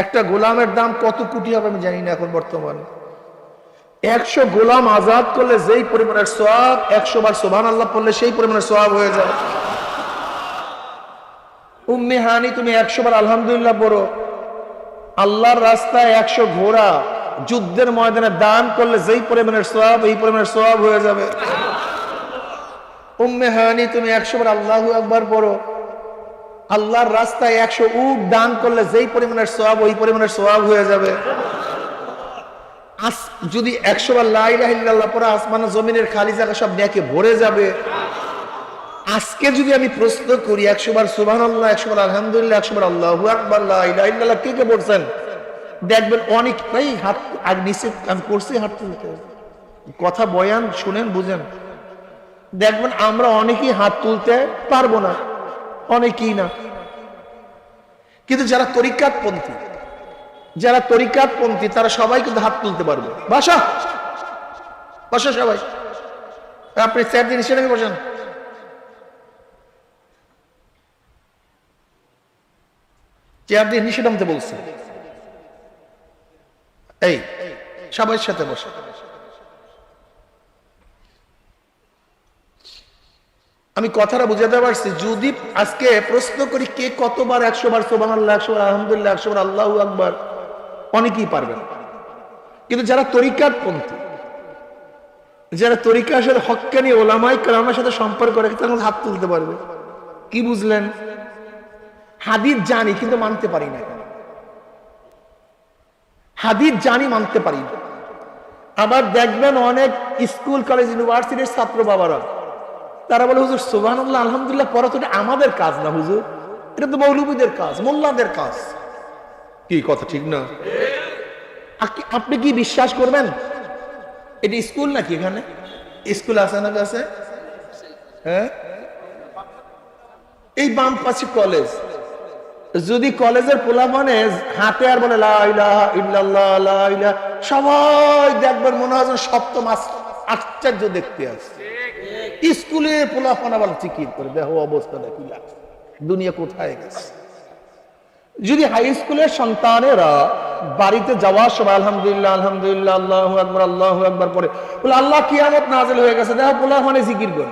একটা গোলামের দাম কত কোটি হবে আমি জানি না এখন বর্তমানে। 100 গোলাম আজাদ করলে যেই পরিমাণের সওয়াব, 100 বার সুবহানাল্লাহ পড়লে সেই পরিমাণের সওয়াব হয়ে যাবে। উম্মে হানি তুমি 100 বার আলহামদুলিল্লাহ পড়ো, আল্লাহর রাস্তায় 100 ঘোড়া যুদ্ধের ময়দানে দান করলে যেই পরিমাণের সওয়াব, এই পরিমাণের সওয়াব হয়ে যাবে। উম্মে হানি তুমি 100 বার আল্লাহু আকবার পড়ো, আল্লাহর রাস্তায় 100 উট দান করলে যেই পরিমাণের সওয়াব, ওই পরিমাণের সওয়াব হয়ে যাবে। যদি 100 বার লা ইলাহা ইল্লাল্লাহ পড়া, আসমান জমিনের খালি জায়গা সব নেকে ভরে যাবে। আজকে যদি আমি প্রশ্ন করি 100 বার সুবহানাল্লাহ, 100 বার আলহামদুলিল্লাহ, 100 বার আল্লাহু আকবার, লা ইলাহা ইল্লাল্লাহ কে কে বলছেন দেখবেন অনেকটাই হাত আগ নিচে আমি করছি, হাত তুলতে। কথা বয়ান শুনেন বুঝেন, দেখবেন আমরা অনেকেই হাত তুলতে পারবো না, অনেকেই না। কিন্তু যারা তরিকাতপন্থী, যারা তরিকাতপন্থী তারা সবাই কিন্তু হাত তুলতে পারবে। বাসা বাসা সবাই, আপনি 4 দিন এসে নাকি বসেন, চেয়ার দিয়ে নিচে নামতে বলছে। এই সবাই সাথে বসে। আমি কথাটা বুঝাতে পারছি। যদি আজকে প্রশ্ন করি কে কতবার 100 বার সুবহানাল্লাহ, 100 বার আলহামদুলিল্লাহ, 100 বার আল্লাহু আকবার, অনেকেই পারবেন। কিন্তু যারা তরিকাতপন্থী, যারা তরিকা আসলে হক্কানি ওলামায়ে কেরামের সাথে সম্পর্ক রেখে তারা হাত তুলতে পারবে। কি বুঝলেন? হাদিস জানি কিন্তু মানতে পারি না। হাদিস জানি মানতে পারি না। আবার দেখবেন অনেক স্কুল কলেজ ইউনিভার্সিটির ছাত্র বাবারা তারা বলে হুজুর সুবহানাল্লাহ আলহামদুলিল্লাহ পড়া তো আমাদের কাজ না হুজুর, এটা তো মৌলবীদের কাজ, মোল্লাদের কাজ। কি কথা ঠিক না? আপনি কি বিশ্বাস করবেন এটা স্কুল নাকি? এখানে স্কুল আছে না কাছে? হ্যাঁ, এই বাম পাশে কলেজ। যদি কলেজের পোলাপানে হাতে আর বলে লা ইলাহা ইল্লাল্লাহ, লা ইলাহা, সবাই দেখবেন মনে হয় সপ্তম আশ্চর্য দেখতে আসছে। স্কুলে পোলাপানা বলে জিকির করে, দেখো অবস্থাটা কি লাগছে, দুনিয়া কোথায় গেছে। যদি হাই স্কুলের সন্তানেরা বাড়িতে যাওয়ার সময় আলহামদুলিল্লাহ আলহামদুলিল্লাহ আল্লাহু আকবার আল্লাহু আকবার পড়ে বলে আল্লাহ কিয়ামত নাযিল হয়ে গেছে, দেখো পোলাপানে জিকির করে,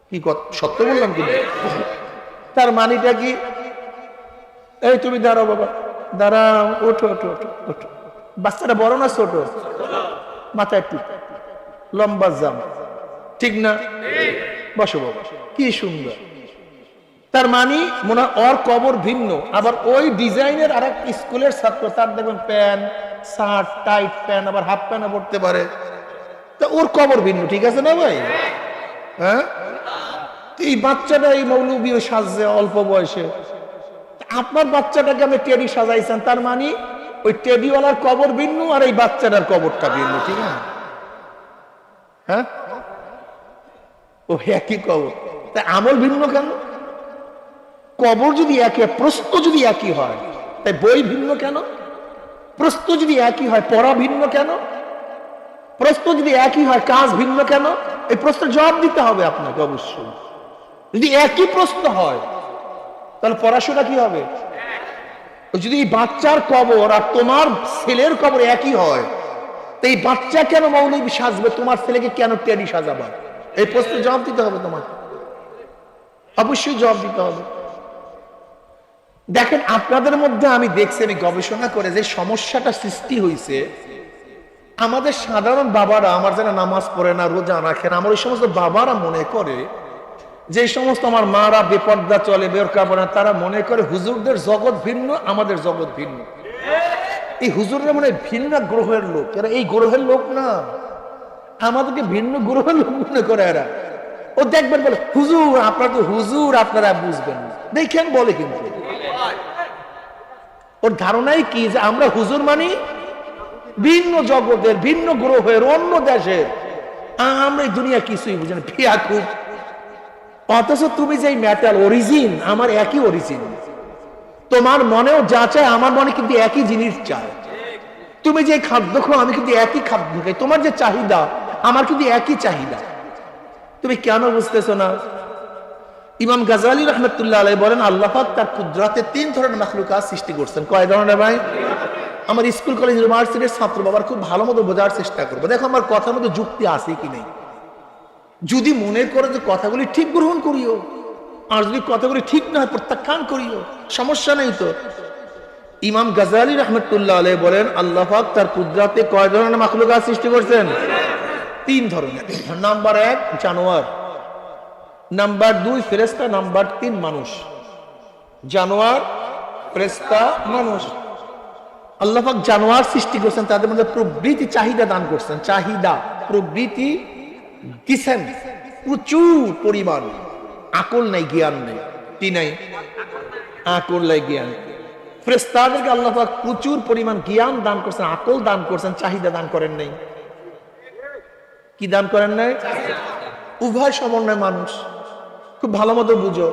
কি সত্য বললাম কি? তার মানিটা কি? এই তুমি দাঁড়াও বাবা, দাঁড়াও, ওঠো ওঠো ওঠো ওঠো। বাচ্চাটা বড় না ছোট? মাথায় টুপ, লম্বা জামা, ঠিক না? বসো বাবা, কি সুন্দর। তার মানি মনে হয় ওর কবর ভিন্ন। আবার ওই ডিজাইনের আর এক স্কুলের ছাত্র, তার দেখবেন প্যান্ট শার্ট টাইট প্যান্ট, আবার হাফ প্যান্টও পড়তে পারে, তা ওর কবর ভিন্ন, ঠিক আছে না ভাই? হ্যাঁ, এই বাচ্চাটা এই মৌলবী সাজছে অল্প বয়সে, আপনার বাচ্চাটাকে আপনি টেডি সাজাইছেন, তার মানে ওই টেডিওয়ালার কবর ভিন্ন আর এই বাচ্চাটার কবরটা ভিন্ন, ঠিক না? হ্যাঁ, ও একই কবর, তাই আমল ভিন্ন কেন? কবর যদি একই, প্রশ্ন যদি একই হয়, তাই বই ভিন্ন কেন? প্রশ্ন যদি একই হয়, পড়া ভিন্ন কেন? প্রশ্ন যদি একই হয়, কাজ ভিন্ন কেন? এই প্রশ্নের জবাব দিতে হবে আপনাকে অবশ্যই। যদি একই প্রশ্ন হয় তাহলে পড়াশোনা কি হবে? যদি বাচ্চার কবর আর তোমার ছেলের কবর একই হয়, তো এই বাচ্চা কেন মৌলবী সাজবে, তোমার ছেলেকে কেন টেডি সাজাবা? এই প্রশ্নের জবাব দিতে হবে তোমাকে, অবশ্যই জবাব দিতে হবে। দেখেন আপনাদের মধ্যে আমি দেখছি, আমি গবেষণা করে যে সমস্যাটা সৃষ্টি হয়েছে, আমাদের সাধারণ বাবারা, আমার যারা নামাজ পড়ে না, রোজা রাখে না, আমার ওই সমস্ত বাবারা মনে করে, যে সমস্ত আমার মারা বেপর্দা চলে, বেরকা পড়ে না, তারা মনে করে হুজুরদের জগৎ ভিন্ন, আমাদের জগৎ ভিন্ন। এই হুজুররা মনে ভিন্ন গ্রহের লোক, এরা এই গ্রহের লোক না, আমাদেরকে ভিন্ন গ্রহের লোক মনে করে এরা। ও দেখবেন বলে হুজুর, আপনারা তো হুজুর, আপনারা বুঝবেন দেখেন বলে, কিন্তু ওর ধারণাই কি যে আমরা হুজুর মানি ভিন্ন জগতের, ভিন্ন গ্রহের, অন্য দেশের, আমরা এই দুনিয়া কিছুই বুঝি না, ফিয়া খুব। অথচ তুমি যে মেটাল অরিজিন, আমার একই অরিজিন, তোমার মনেও যা চায় আমার মনে কিন্তু একই জিনিস চায়। তুমি যে খাদ্য খাও আমি কিন্তু একই খাদ্য খাই, তোমার যে চাহিদা আমার কিন্তু একই চাহিদা। তুমি কেন বুঝতেছো না? ইমাম গাজালি রহমতুল্লাহ আলাইহি বলেন আল্লাহ পাক তার কুদরতে 3 ধরনের মাখলুকাত সৃষ্টি করছেন। কয় ধরনের ভাই? আমার স্কুল কলেজ ইউনিভার্সিটির ছাত্র বাবার খুব ভালো মতো বোঝার চেষ্টা করবো। দেখো আমার কথার মধ্যে যুক্তি আছে কি নেই। যদি মনে করো যে কথাগুলি ঠিক গ্রহণ করিও, আর যদি কথাগুলি ঠিক না হয় প্রত্যাখ্যান করিও, সমস্যা নেই তো। ইমাম গাজালি রহমতুল্লাহ আলাইহি বলেন আল্লাহ পাক তার কুদরতে কয় ধরনের মাখলুকাত সৃষ্টি করছেন? 3 ধরনের। নাম্বার 1 জানোয়ার, নাম্বার 2 ফেরেশতা, নাম্বার 3 মানুষ। জানোয়ার, ফেরেশতা, মানুষ। আল্লাহ পাক জানোয়ার সৃষ্টি করছেন, তাদের মধ্যে প্রবৃত্তি চাহিদা দান করছেন। চাহিদা প্রবৃত্তি দিছেন প্রচুর পরিমাণ। আকল নাই, জ্ঞান নেই। কি নাই? আকল নাই, জ্ঞান। ফেরেশতাদেরকে আল্লাহ পাক প্রচুর পরিমাণ জ্ঞান দান করছেন, আকল দান করছেন, চাহিদা দান করেন নাই। কি দান করেন নাই? উভয় সমন্বয় মানুষ। খুব ভালো মতো বুঝো,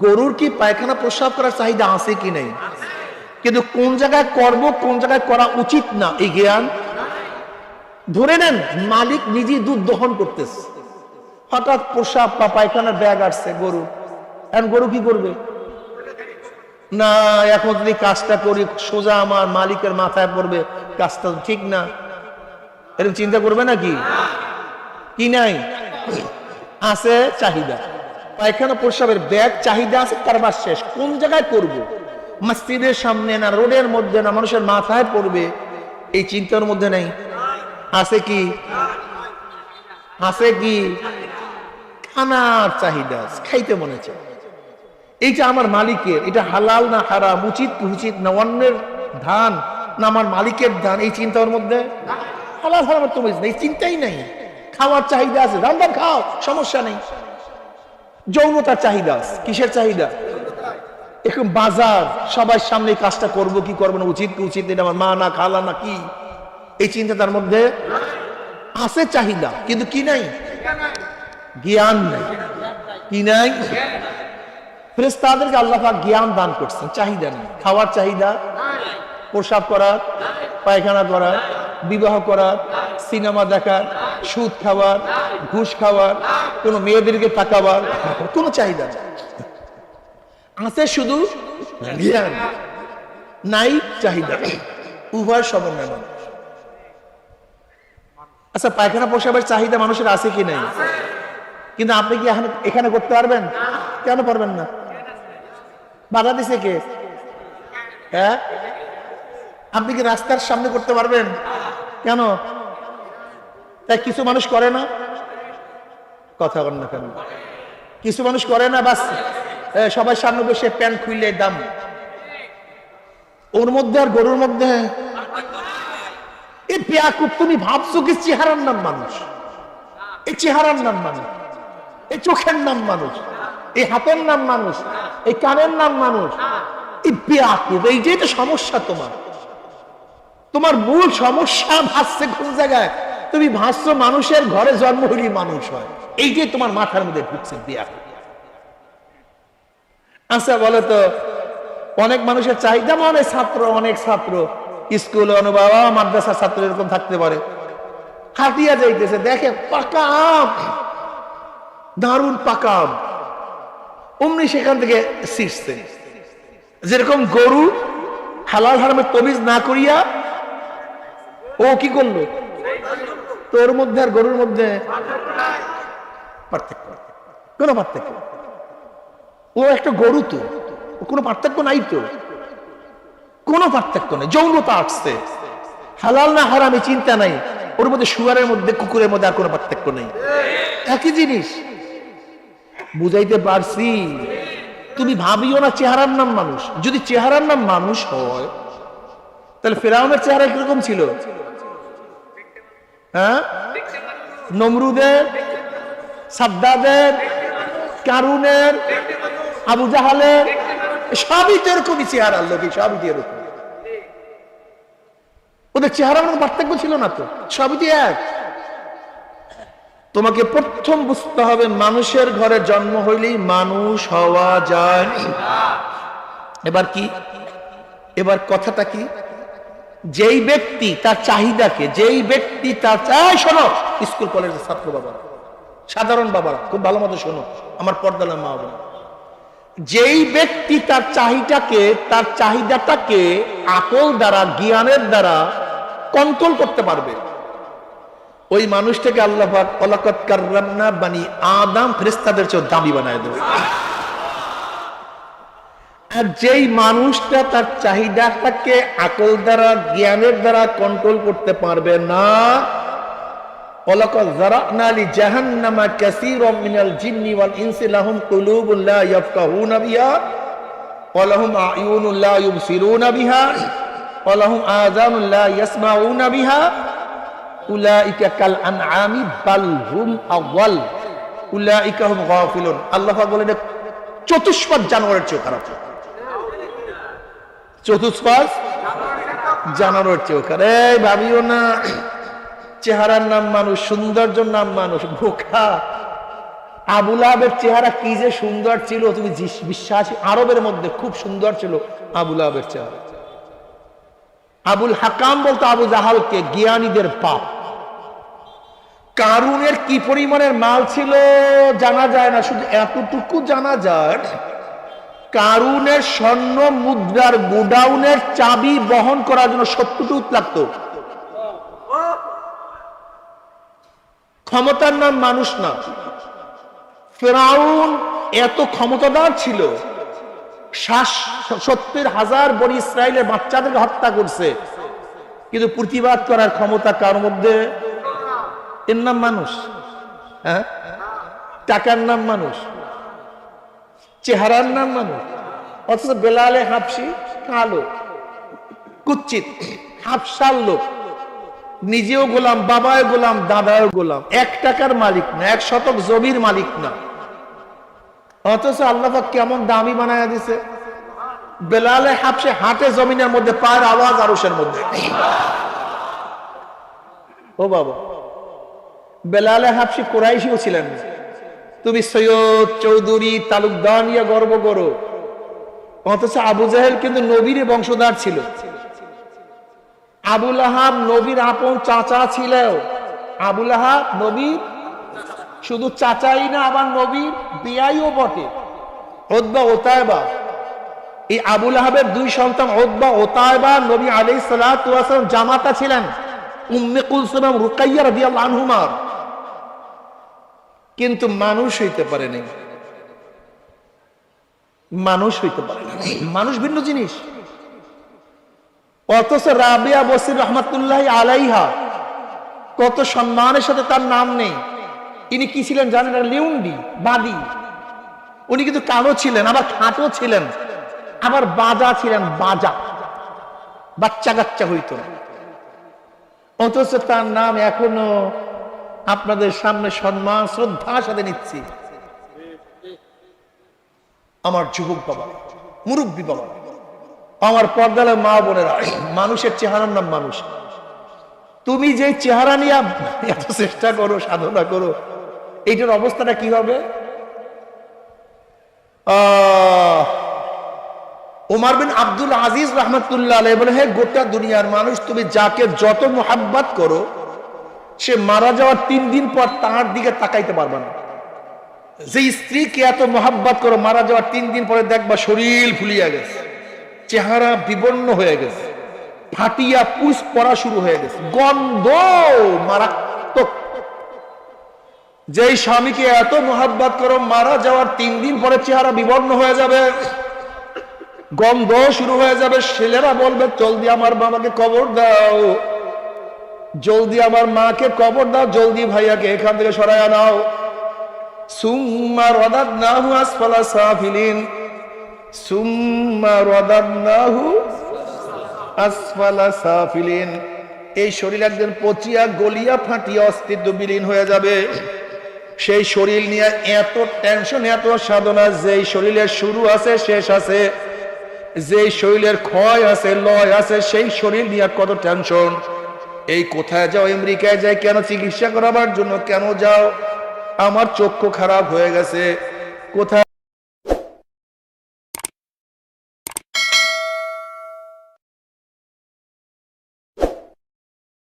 গরুর কি পায়খানা প্রস্রাব করার চাহিদা আছে কি নেই? কিন্তু কোন জায়গায় করব, কোন জায়গায় করা উচিত না, এই জ্ঞান। ধরে নেন মালিক নিজেই দুধ দহন করতেছে, হঠাৎ প্রস্রাব বা পায়খানার ব্যাগ আসছে গরু। এখন গরু কি করবে? না, এখন যদি কাজটা করি সোজা আমার মালিকের মাথায় পড়বে, কাজটা ঠিক না, এরকম চিন্তা করবে নাকি? কি নাই? আছে চাহিদা। পায়খানা প্রস্রাবের ব্যাগ চাহিদা আছে, কারবার শেষ। কোন জায়গায় করব? মসজিদের সামনে না রোডের মধ্যে না মানুষের মাথায় পড়বে, এই চিন্তার মধ্যে নেই। আছে কি? আছে কি? খানার চাহিদা, খাইতে মনে চায়। এইটা আমার মালিকের, এটা হালাল না হারাম, উচিত কি উচিত না, অন্যের ধান না আমার মালিকের ধান, এই চিন্তার মধ্যে হালাল হারামের তো বুঝ নেই, চিন্তাই নেই। খাওয়ার চাহিদা আছে, রান্না খাও, সমস্যা নেই। যৌনতার চাহিদা আছে। কিসের চাহিদা? এখন বাজার, সবার সামনে কাজটা করব কি করবো না, উচিত কি উচিত, এটা আমার মা না খালা না কি, এই চিন্তা তার মধ্যে আছে। চাহিদা, কিন্তু কি নাই? জ্ঞান নাই। কি নাই? ফেরেশতাদেরকে আল্লাহ পাক জ্ঞান দান করছেন, চাহিদা নেই। খাওয়ার চাহিদা, প্রস্রাব করার, পায়খানা করার, বিবাহ করার, সিনেমা দেখার, সুদ খাওয়ার, ঘুষ খাওয়ার, কোনো মেয়েদেরকে তাকাবার কোনো চাহিদা নেই। আছে শুধু জ্ঞান, নাই চাহিদা। উভয় সমন্বয় মানুষ। আচ্ছা, পায়খানা প্রস্রাবের চাহিদা মানুষের আছে কি নাই? কিন্তু আপনি কি এখানে করতে পারবেন? কেন পারবেন না? বাধা দিছে কে? হ্যাঁ, আপনি কি রাস্তার সামনে করতে পারবেন? কেন? তাই কিছু মানুষ করে না। কথা বল না কেন? কিছু মানুষ করে না, বাস সবাই সামনে বসে প্যান্ট খুললে দাম। ওর মধ্যে আর গরুর মধ্যে এই বেয়াকুব, তুমি ভাবছো কি চেহারার নাম মানুষ? এই চেহারার নাম মানুষ, এই চোখের নাম মানুষ, এই হাতের নাম মানুষ, এই কানের নাম মানুষ। এই বেয়াকুব, এই যে সমস্যা তোমার। তোমার মূল সমস্যা ভাসছে কোন জায়গায়? তুমি ভাবছো মানুষের ঘরে জন্ম হলেই মানুষ হয়, এই যে তোমার মাথার মধ্যে ঢুকছে বেয়াকুব। আচ্ছা বলো তো, অনেক মানুষের চাহিদা, অনেক ছাত্র স্কুল বাবা মাদ্রাসার ছাত্র এরকম থাকতে পারে, হাতিয়া যাইতেছে, দেখে পাকা আম, দারুণ পাকা আম, অমনি সেখান থেকে ছিঁড়ছে। যেরকম গরু হালাল হারামের তমিজ না করিয়া ও কি করলো, তোর মধ্যে আর গরুর মধ্যে পার্থক্য, কোনো পার্থক্য। ও একটা গরু, তো কোনো পার্থক্য নাই, তো কোনো পার্থক্য নেই। যৌনতা আসছে, হালাল না হারামে চিন্তা নাই, ওর মধ্যে শুয়ারের মধ্যে কুকুরের মধ্যে আর কোনো পার্থক্য নেই, একই জিনিস। বুঝাইতে পারছি? তুমি ভাবিও না চেহারার নাম মানুষ। যদি চেহারার নাম মানুষ হয় তাহলে ফেরাউনের চেহারা কিরকম ছিল? হ্যাঁ, নমরুদের, সাদ্দাদের, কারুনের, আবু জাহালের, সবই তো এরকমই চেহারার লোক, সবই তো এরকম। ওদের চেহারার মধ্যে পার্থক্য ছিল না তো, সবই তো এক। তোমাকে প্রথম বুঝতে হবে, মানুষের ঘরে জন্ম হইলেই মানুষ হওয়া যায়। এবার কি? এবার কথাটা কি? যেই ব্যক্তি তার চাহিদাকে, যেই ব্যক্তি তার চাই, শোনো স্কুল কলেজের ছাত্র বাবা, সাধারণ বাবারা খুব ভালো মতো শোনো, আমার পর্দার মা বোন, যেই ব্যক্তি তার চাহিদাটাকে আকল দ্বারা, জ্ঞানের দ্বারা কন্ট্রোল করতে পারবে, ওই মানুষটাকে আল্লাহ পাক ওয়ালাকাদ কাররামনা বানি আদম, ফেরেশতাদের চেয়ে দামি বানায় দেবে। আর যেই মানুষটা তার চাহিদাটাকে আকল দ্বারা, জ্ঞানের দ্বারা কন্ট্রোল করতে পারবে না, ওয়ালাকাদ যারানা লি জাহান্নামা কাসীরাম মিনাল জিন্নি ওয়াল ইনসি লাহুম কুলুবুন লা ইয়াফকাহুনা বিহা ওয়া লাহুম আ'য়ুনুন লা ইউবসিরুনা বিহা ওয়া লাহুম আযানুন লা ইয়াসমাউনা বিহা উলাইকা কাল আনআমি বাল হুম আওয়াল উলাইকা হুম গাফিলুন। আল্লাহ পাক বলেন চতুষ্পাদ জানোয়ারের চেয়ে খারাপ, চতুষ্পাদ জানোয়ারের চেয়ে খারাপ। এই ভাবিও না চেহারার নাম মানুষ, সৌন্দর্যের নাম মানুষ, বোকা। আবু লাহাবের চেহারা কি যে সুন্দর ছিল, তুমি বিশ্বাস, আরবের মধ্যে খুব সুন্দর ছিল আবু লাহাবের চেহারা। আবুল হাকাম বলতো আবু জাহালকে জ্ঞানীদের পাপ। কারুনের কি পরিমাণের মাল ছিল জানা যায় না, শুধু এতটুকু জানা যায় কারুনের স্বর্ণ মুদ্রার গোডাউনের চাবি বহন করার জন্য 70 উট লাগতো। ক্ষমতার নাম মানুষ না। ফেরাউন এত ক্ষমতাদার ছিল, 70,000 বনি ইসরায়েলের বাচ্চাদেরকে হত্যা করছে, কিন্তু প্রতিবাদ করার ক্ষমতা কার মধ্যে? এর নাম মানুষ? হ্যাঁ, টাকার নাম মানুষ, চেহারার নাম মানুষ। অথচ বেলালে হাবশি কালো, কুচ্ছিত, হাবশার লোক, নিজেও গোলাম, বাবাও গোলাম, দাদাও গোলাম, 1 টাকার মালিক না, 1 শতক জমির মালিক না। অথচ আল্লাহ পাক কেমন দামি বানায়া দিছে। বেলালে হাবশি হাটে জমিনের মধ্যে, পায়ের আওয়াজ আরশের মধ্যে। ও বাবা, বেলালে হাবশি কুরাইশিও ছিলেন। তুমি সৈয়দ, চৌধুরী, তালুকদার নিয়ে গর্ব করো, অথচ আবু জাহেল কিন্তু নবীর বংশধর ছিল। আবু লাহাব নবীর আপন চাচা ছিল। আবু লাহাব নবীর শুধু চাচাই না, আবার নবীর বিয়াইও বটে, উতবা উতায়বা। এই আবু লাহাবের 2 সন্তান উতবা উতায়বা নবী আলাইহিস সালাতু ওয়াস সালাম জামাতা ছিলেন, উম্মে কুলসুম এবং রুকাইয়া রাদিয়াল্লাহু আনহুমা। কিন্তু মানুষ হইতে পারে নাই, মানুষ হইতে পারে না, মানুষ ভিন্ন জিনিস। অথচ রাবিয়া বসির রহমাতুল্লাহ আলাইহা, কত সম্মানের সাথে তার নাম নেই। ইনি কি ছিলেন জানেন? লিউন্ডি, বাদী। উনি কিন্তু কালো ছিলেন, আবার খাটো ছিলেন, আবার বাজা ছিলেন, বাজা, বাচ্চা কাচ্চা হইতো না। অথচ তার নাম এখনো আপনাদের সামনে সম্মান শ্রদ্ধার সাথে নিচ্ছি। আমার যুবক বাবা, মুরব্বী বাবা, আমার পর্দার মা বোনেরা, মানুষের চেহারার নাম মানুষ। তুমি যে চেহারা নিয়ে এত চেষ্টা করো, সাধনা করো, এইটার অবস্থাটা কি হবে? ওমর বিন আব্দুল আজিজ রহমতুল্লাহ আলাইহি বলে, হে গোটা দুনিয়ার মানুষ, তুমি যাকে যত মোহাব্বত করো, সে মারা যাওয়ার 3 দিন পর তার দিকে তাকাইতে পারবে না। যে স্ত্রীকে এত মোহাব্বত করো, মারা যাওয়ার 3 দিন পরে দেখবা শরীর ফুলিয়া গেছে, চেহারা বিবর্ণ হয়ে গেছে, ফাটিয়া পুষ পড়া শুরু হয়ে গেছে, গন্ধ মারাত্মক। যেই স্বামীকে এত মোহাব্বত করো, মারা যাওয়ার 3 দিন পরে চেহারা বিবর্ণ হয়ে যাবে, গন্ধ শুরু হয়ে যাবে। ছেলেরা বলবে, জলদি আমার বাবাকে কবর দাও, জলদি আমার মাকে কবর দাও, জলদি ভাইয়াকে এখান থেকে সরায় আনাও। সুম্মা রাদাদনাহু আসফালা সাফিলিন, সুম্মা রাদাদনাহু আসফালা সাফিলিন। এই শরীর একদিন পচিয়া গলিয়া ফাটিয়া অস্তিত্ব বিলীন হয়ে যাবে। সেই শরীর নিয়ে এত টেনশন, এত সাধনা। যেই শরীরের শুরু আছে, শেষ আছে, যেই শরীরের ক্ষয় আছে, লয় আছে, সেই শরীর নিয়ে কত টেনশন। এই কোথায় যাও? আমেরিকায় যাই কেন? চিকিৎসা করাবার জন্য। কেন যাও? আমার চক্ষু খারাপ হয়ে গেছে। কোথায়